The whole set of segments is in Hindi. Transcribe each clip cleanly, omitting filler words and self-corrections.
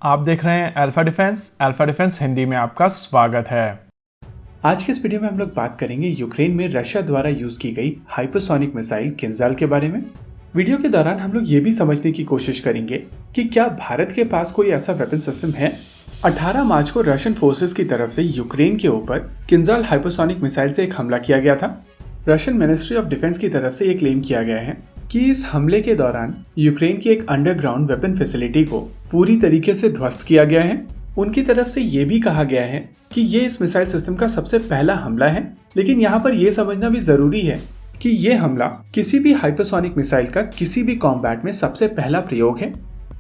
आप देख रहे हैं अल्फा डिफेंस हिंदी में आपका स्वागत है। आज के इस वीडियो में हम लोग बात करेंगे यूक्रेन में रशिया द्वारा यूज की गई हाइपरसोनिक मिसाइल किंजल के बारे में। वीडियो के दौरान हम लोग ये भी समझने की कोशिश करेंगे कि क्या भारत के पास कोई ऐसा वेपन सिस्टम है। 18 मार्च को रशियन फोर्सेस की तरफ से यूक्रेन के ऊपर किंजल हाइपरसोनिक मिसाइल से एक हमला किया गया था। रशियन मिनिस्ट्री ऑफ डिफेंस की तरफ से ये क्लेम किया गया है कि इस हमले के दौरान यूक्रेन की एक अंडरग्राउंड वेपन फैसिलिटी को पूरी तरीके से ध्वस्त किया गया है। उनकी तरफ से ये भी कहा गया है कि ये इस मिसाइल सिस्टम का सबसे पहला हमला है, लेकिन यहाँ पर यह समझना भी जरूरी है कि ये हमला किसी भी हाइपरसोनिक मिसाइल का किसी भी कॉम्बैट में सबसे पहला प्रयोग है।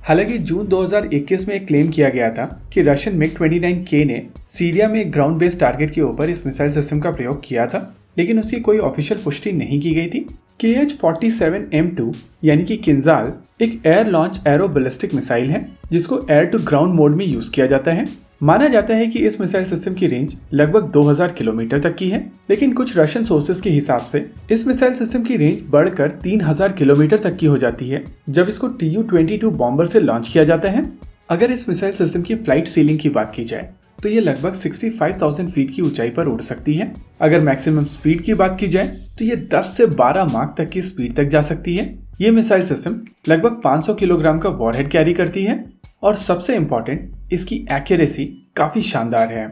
हालांकि जून 2021 में एक क्लेम किया गया था कि रशियन MiG-29K ने सीरिया में एक ग्राउंड बेस्ड टारगेट के ऊपर इस मिसाइल सिस्टम का प्रयोग किया था, लेकिन उसकी कोई ऑफिशियल पुष्टि नहीं की गई थी। KH-47M2 यानी कि किंजल एक air launch arrow ballistic missile है जिसको एयर टू ग्राउंड मोड में यूज किया जाता है। माना जाता है कि इस मिसाइल सिस्टम की रेंज लगभग 2000 किलोमीटर तक की है, लेकिन कुछ रशियन सोर्सेज के हिसाब से इस मिसाइल सिस्टम की रेंज बढ़कर 3000 किलोमीटर तक की हो जाती है जब इसको Tu-22 बॉम्बर से लॉन्च किया जाता है। अगर इस मिसाइल सिस्टम की फ्लाइट सीलिंग की बात की जाए तो ये लगभग 65,000 फीट की ऊंचाई पर उड़ सकती है। अगर मैक्सिमम स्पीड की बात की जाए तो ये 10 से 12 माक तक की स्पीड तक जा सकती है। ये मिसाइल सिस्टम लगभग 500 किलोग्राम का वॉरहेड कैरी करती है और सबसे इम्पोर्टेंट इसकी एक्यूरेसी काफी शानदार है।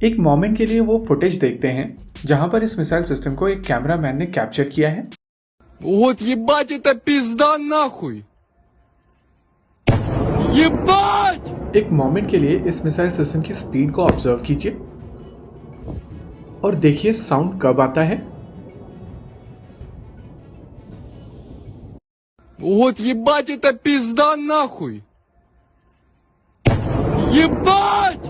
एक मोमेंट के लिए वो फुटेज देखते हैं जहां पर इस मिसाइल सिस्टम को एक कैमरामैन ने कैप्चर किया है। Вот ебать это пизда нахуй! Ебать! एक मोमेंट के लिए इस मिसाइल सिस्टम की स्पीड को ऑब्जर्व कीजिए और देखिए साउंड कब आता है। Вот ебать это пизда нахуй! Ебать!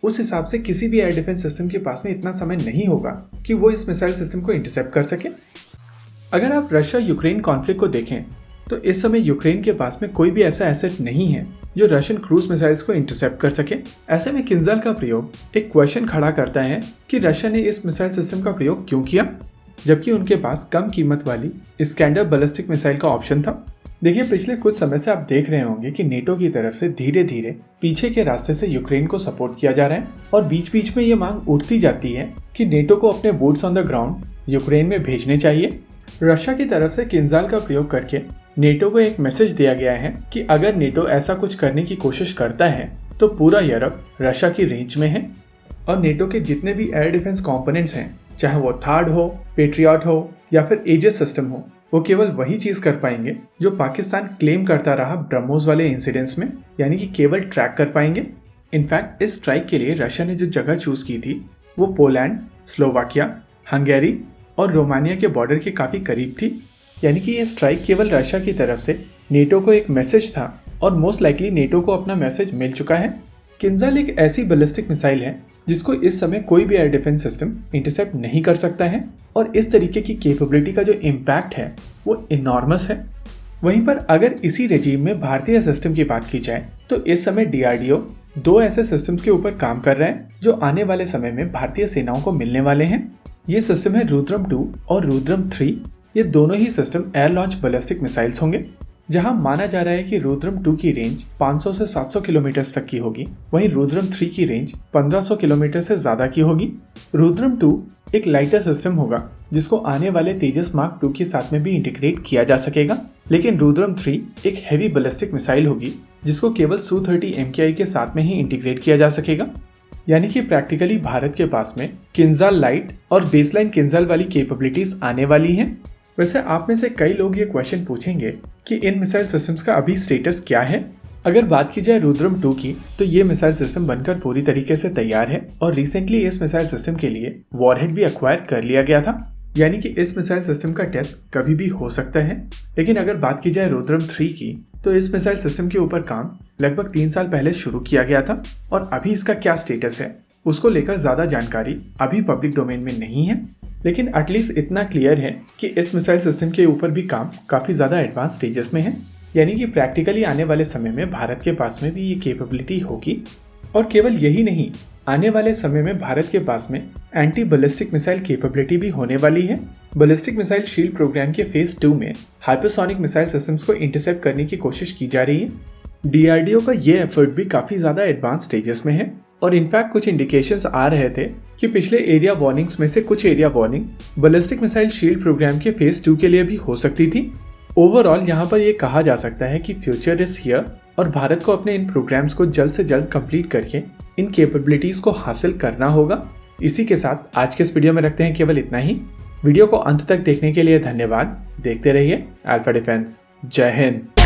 उस हिसाब से किसी भी एयर डिफेंस सिस्टम के पास में इतना समय नहीं होगा कि वो इस मिसाइल सिस्टम को इंटरसेप्ट कर सके। अगर आप रशिया यूक्रेन कॉन्फ्लिक्ट को देखें तो इस समय यूक्रेन के पास में कोई भी ऐसा एसेट नहीं है जो रशियन क्रूज मिसाइल्स को इंटरसेप्ट कर सके। ऐसे में किंजल का प्रयोग एक क्वेश्चन खड़ा करता है कि रशिया ने इस मिसाइल सिस्टम का प्रयोग क्यों किया, जबकि उनके पास कम कीमत वाली इस्कैंडर बैलिस्टिक मिसाइल का ऑप्शन था। देखिए, पिछले कुछ समय से आप देख रहे होंगे कि नेटो की तरफ से धीरे धीरे पीछे के रास्ते से यूक्रेन को सपोर्ट किया जा रहा है और बीच बीच में ये मांग उठती जाती है कि नेटो को अपने boots on the ground Ukraine में भेजने चाहिए। रशिया की तरफ से किंजल का प्रयोग करके नेटो को एक मैसेज दिया गया है कि अगर नेटो ऐसा कुछ करने की कोशिश करता है तो पूरा यूरोप रशिया की रेंज में है और नेटो के जितने भी एयर डिफेंस कंपोनेंट्स हैं, चाहे वो थार्ड हो, पेट्रियट हो या फिर एजिस सिस्टम हो, वो केवल वही चीज कर पाएंगे जो पाकिस्तान क्लेम करता रहा ब्रह्मोस वाले इंसिडेंट्स में, यानी कि केवल ट्रैक कर पाएंगे। इनफैक्ट इस स्ट्राइक के लिए रशिया ने जो जगह चूज की थी वो पोलैंड, स्लोवाकिया, हंगेरी और रोमानिया के बॉर्डर के काफी करीब थी। यानी कि ये स्ट्राइक केवल रशिया की तरफ से नेटो को एक मैसेज था और मोस्ट लाइकली नेटो को अपना मैसेज मिल चुका है। किंजल एक ऐसी बैलिस्टिक मिसाइल है जिसको इस समय कोई भी एयर डिफेंस सिस्टम इंटरसेप्ट नहीं कर सकता है और इस तरीके की कैपेबिलिटी का जो इम्पैक्ट है वो इनॉर्मस है। वहीं पर अगर इसी रेजिम में भारतीय सिस्टम की बात की जाए तो इस समय DRDO 2 ऐसे सिस्टम्स के ऊपर काम कर रहे हैं जो आने वाले समय में भारतीय सेनाओं को मिलने वाले हैं। ये सिस्टम है रुद्रम 2 और रुद्रम 3। ये दोनों ही system air launch ballistic missiles होंगे, जहां माना जा रहा है कि रुद्रम 2 की रेंज 500 से 700 किलोमीटर तक की होगी, वहीं रुद्रम 3 की रेंज 1500 किलोमीटर से ज्यादा की होगी। रुद्रम 2 एक लाइटर सिस्टम होगा जिसको आने वाले तेजस मार्क 2 के साथ में भी इंटीग्रेट किया जा सकेगा, लेकिन रुद्रम 3 एक हैवी बैलिस्टिक मिसाइल होगी जिसको केवल Su-30 MKI के साथ में ही इंटीग्रेट किया जा सकेगा। यानी कि प्रैक्टिकली भारत के पास में किंजल लाइट और बेसलाइन किंजल वाली कैपेबिलिटीज आने वाली हैं। वैसे आप में से कई लोग ये क्वेश्चन पूछेंगे कि इन मिसाइल सिस्टम्स का अभी स्टेटस क्या है। अगर बात की जाए रुद्रम 2 की तो ये मिसाइल सिस्टम बनकर पूरी तरीके से तैयार है और रिसेंटली इस मिसाइल सिस्टम के लिए वॉरहेड भी एक्वायर कर लिया गया था, यानी कि इस मिसाइल सिस्टम का टेस्ट कभी भी हो सकता है। लेकिन अगर बात की जाए रुद्रम 3 की तो इस मिसाइल सिस्टम के ऊपर काम लगभग 3 साल पहले शुरू किया गया था और अभी इसका क्या स्टेटस है उसको लेकर ज्यादा जानकारी अभी पब्लिक डोमेन में नहीं है। लेकिन एटलीस्ट इतना क्लियर है कि इस मिसाइल सिस्टम के ऊपर भी काम काफी ज्यादा एडवांस स्टेजेस में है, यानी कि प्रैक्टिकली आने वाले समय में भारत के पास में भी ये कैपेबिलिटी होगी। और केवल यही नहीं, आने वाले समय में भारत के पास में एंटी बैलिस्टिक मिसाइल कैपेबिलिटी भी होने वाली है। बैलिस्टिक मिसाइल शील्ड प्रोग्राम के फेज 2 में हाइपरसोनिक मिसाइल सिस्टम्स को इंटरसेप्ट करने की कोशिश की जा रही है। DRDO का ये एफर्ट भी काफी ज्यादा एडवांस स्टेजेस में है और इनफैक्ट कुछ इंडिकेशंस आ रहे थे कि पिछले एरिया वार्निंग्स में से कुछ area warning ballistic missile shield program के फेज 2 के लिए भी हो सकती थी। ओवरऑल यहाँ पर यह कहा जा सकता है कि फ्यूचर इज हियर और भारत को अपने इन प्रोग्राम्स को जल्द से जल्द कंप्लीट करके इन कैपेबिलिटीज को हासिल करना होगा। इसी के साथ आज के इस वीडियो में रखते हैं केवल इतना ही। वीडियो को अंत तक देखने के लिए धन्यवाद। देखते रहिए अल्फा डिफेंस। जय हिंद।